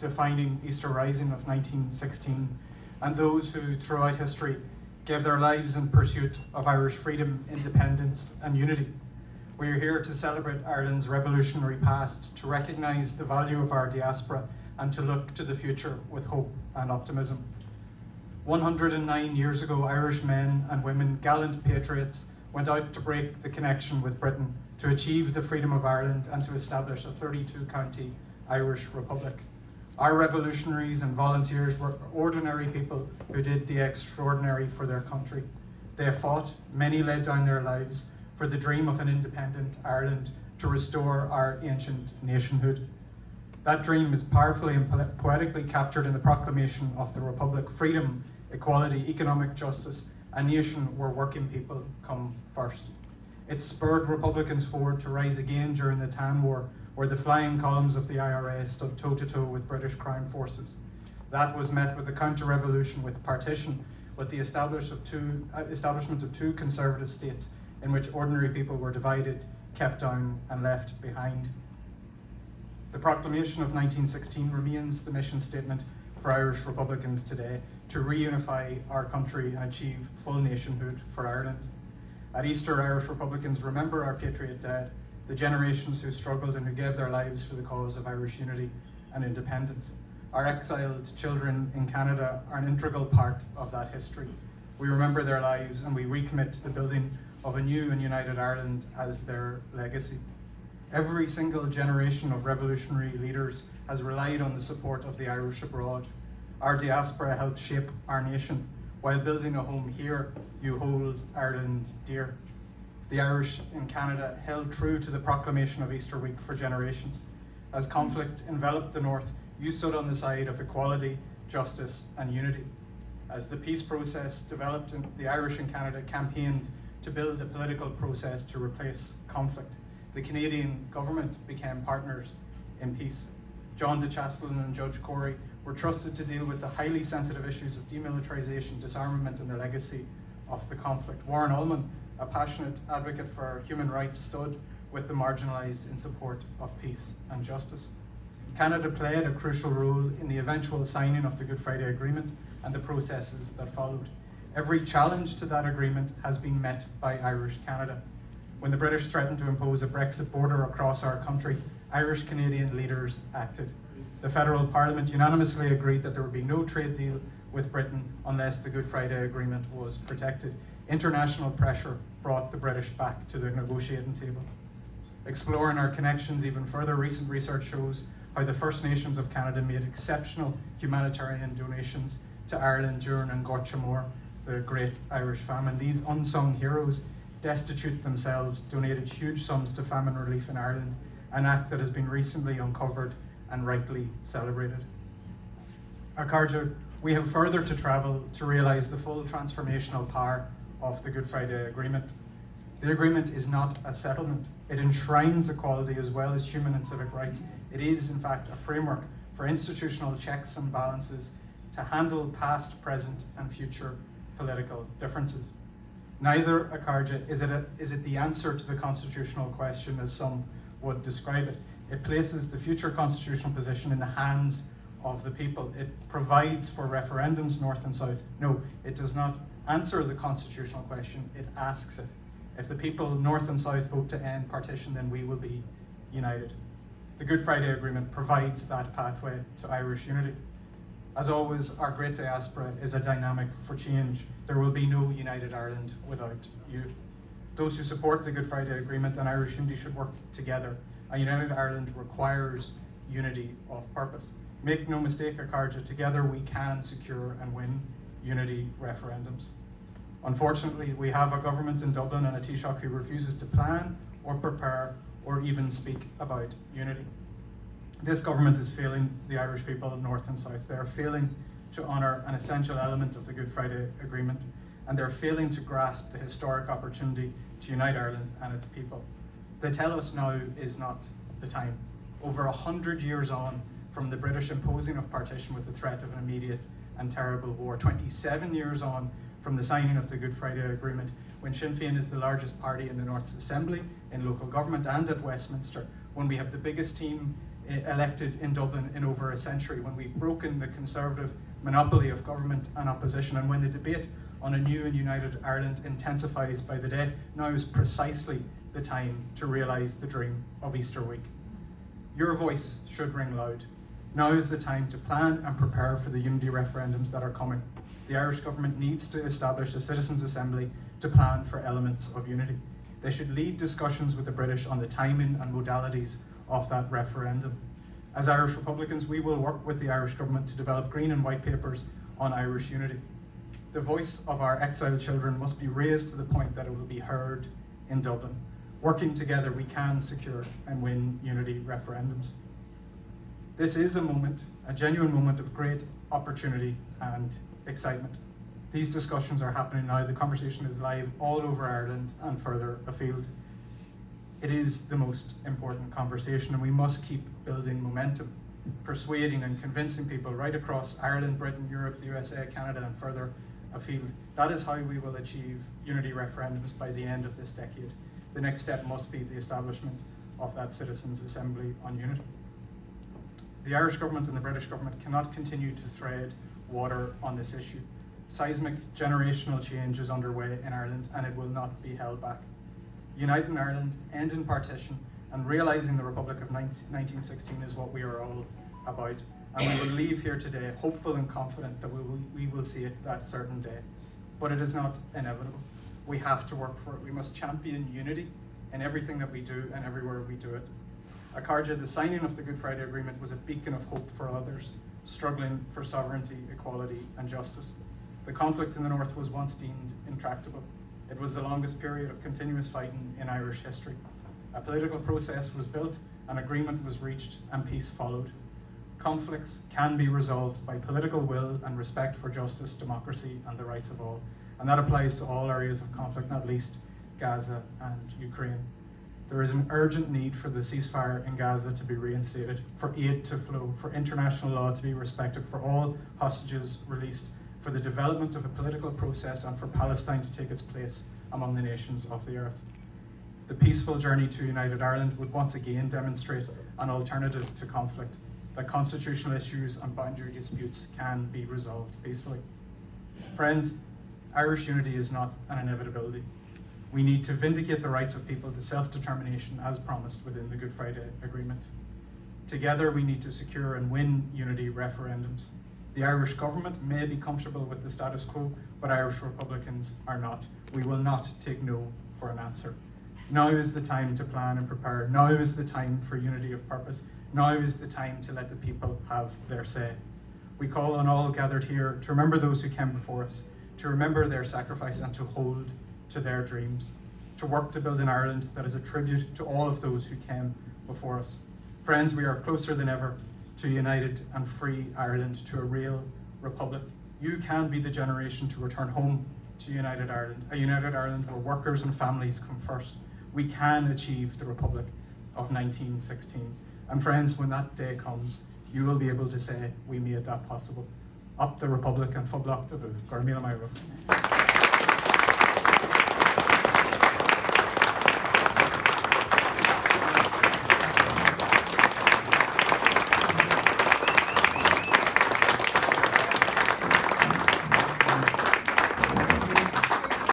defining Easter Rising of 1916, and those who, throughout history, gave their lives in pursuit of Irish freedom, independence, and unity. We are here to celebrate Ireland's revolutionary past, to recognise the value of our diaspora, and to look to the future with hope and optimism. 109 years ago, Irish men and women, gallant patriots, went out to break the connection with Britain, to achieve the freedom of Ireland and to establish a 32-county Irish Republic. Our revolutionaries and volunteers were ordinary people who did the extraordinary for their country. They fought, many laid down their lives, for the dream of an independent Ireland, to restore our ancient nationhood. That dream is powerfully and poetically captured in the proclamation of the Republic: freedom, equality, economic justice, a nation where working people come first. It spurred Republicans forward to rise again during the Tan War, where the flying columns of the IRA stood toe-to-toe with British Crown forces. That was met with a counter-revolution, with partition, with the establishment of two conservative states in which ordinary people were divided, kept down, and left behind. The proclamation of 1916 remains the mission statement for Irish Republicans today, to reunify our country and achieve full nationhood for Ireland. At Easter, Irish Republicans remember our patriot dead, the generations who struggled and who gave their lives for the cause of Irish unity and independence. Our exiled children in Canada are an integral part of that history. We remember their lives and we recommit to the building of a new and united Ireland as their legacy. Every single generation of revolutionary leaders has relied on the support of the Irish abroad. Our diaspora helped shape our nation. While building a home here, you hold Ireland dear. The Irish in Canada held true to the proclamation of Easter week for generations. As conflict enveloped the North, you stood on the side of equality, justice, and unity. As the peace process developed, the Irish in Canada campaigned to build a political process to replace conflict. The Canadian government became partners in peace. John de Chastelin and Judge Corey were trusted to deal with the highly sensitive issues of demilitarization, disarmament, and the legacy of the conflict. Warren Ullman, a passionate advocate for human rights, stood with the marginalized in support of peace and justice. Canada played a crucial role in the eventual signing of the Good Friday Agreement and the processes that followed. Every challenge to that agreement has been met by Irish Canada. When the British threatened to impose a Brexit border across our country, Irish Canadian leaders acted. The Federal Parliament unanimously agreed that there would be no trade deal with Britain unless the Good Friday Agreement was protected. International pressure brought the British back to the negotiating table. Exploring our connections even further, recent research shows how the First Nations of Canada made exceptional humanitarian donations to Ireland during An Gcorta Mór, the Great Irish Famine. These unsung heroes, destitute themselves, donated huge sums to famine relief in Ireland, an act that has been recently uncovered and rightly celebrated. At Carja, we have further to travel to realise the full transformational power of the Good Friday Agreement. The agreement is not a settlement. It enshrines equality as well as human and civic rights. It is, in fact, a framework for institutional checks and balances to handle past, present, and future political differences. Neither a Carja is it the answer to the constitutional question, as some would describe it. It places the future constitutional position in the hands of the people. It provides for referendums, north and south. No, it does not answer the constitutional question, it asks it. If the people, north and south, vote to end partition, then we will be united. The Good Friday Agreement provides that pathway to Irish unity. As always, our great diaspora is a dynamic for change. There will be no united Ireland without you. Those who support the Good Friday Agreement and Irish unity should work together. A united Ireland requires unity of purpose. Make no mistake, Carja, together we can secure and win unity referendums. Unfortunately, we have a government in Dublin and a Taoiseach who refuses to plan or prepare or even speak about unity. This government is failing the Irish people, north and south. They are failing to honour an essential element of the Good Friday Agreement, and they're failing to grasp the historic opportunity to unite Ireland and its people. They tell us now is not the time. Over 100 years on from the British imposing of partition with the threat of an immediate and terrible war, 27 years on from the signing of the Good Friday Agreement, when Sinn Féin is the largest party in the North's Assembly, in local government and at Westminster, when we have the biggest team elected in Dublin in over a century, when we've broken the Conservative monopoly of government and opposition, and when the debate on a new and united Ireland intensifies by the day, now is precisely the time to realise the dream of Easter week. Your voice should ring loud. Now is the time to plan and prepare for the unity referendums that are coming. The Irish government needs to establish a citizens' assembly to plan for elements of unity. They should lead discussions with the British on the timing and modalities of that referendum. As Irish Republicans, we will work with the Irish government to develop green and white papers on Irish unity. The voice of our exiled children must be raised to the point that it will be heard in Dublin. Working together, we can secure and win unity referendums. This is a moment, a genuine moment of great opportunity and excitement. These discussions are happening now. The conversation is live all over Ireland and further afield. It is the most important conversation, and we must keep building momentum, persuading and convincing people right across Ireland, Britain, Europe, the USA, Canada, and further afield. That is how we will achieve unity referendums by the end of this decade. The next step must be the establishment of that Citizens' Assembly on Unity. The Irish government and the British government cannot continue to tread water on this issue. Seismic generational change is underway in Ireland, and it will not be held back. Uniting Ireland, ending partition, and realising the Republic of 1916 is what we are all about. And we will leave here today hopeful and confident that we will see it that certain day. But it is not inevitable. We have to work for it. We must champion unity in everything that we do and everywhere we do it. Akarja, the signing of the Good Friday Agreement was a beacon of hope for others struggling for sovereignty, equality, and justice. The conflict in the north was once deemed intractable. It was the longest period of continuous fighting in Irish history. A political process was built, an agreement was reached, and peace followed. Conflicts can be resolved by political will and respect for justice, democracy, and the rights of all. And that applies to all areas of conflict, not least Gaza and Ukraine. There is an urgent need for the ceasefire in Gaza to be reinstated, for aid to flow, for international law to be respected, for all hostages released, for the development of a political process, and for Palestine to take its place among the nations of the earth. The peaceful journey to united Ireland would once again demonstrate an alternative to conflict, that constitutional issues and boundary disputes can be resolved peacefully. Friends, Irish unity is not an inevitability. We need to vindicate the rights of people to self-determination as promised within the Good Friday Agreement. Together, we need to secure and win unity referendums. The Irish government may be comfortable with the status quo, but Irish Republicans are not. We will not take no for an answer. Now is the time to plan and prepare. Now is the time for unity of purpose. Now is the time to let the people have their say. We call on all gathered here to remember those who came before us, to remember their sacrifice and to hold to their dreams, to work to build an Ireland that is a tribute to all of those who came before us. Friends, we are closer than ever to united and free Ireland, to a real republic. You can be the generation to return home to united Ireland, a united Ireland where workers and families come first. We can achieve the Republic of 1916. And friends, when that day comes, you will be able to say, we made that possible. Up the Republic and Fubloch the Boo. Gormila Myro.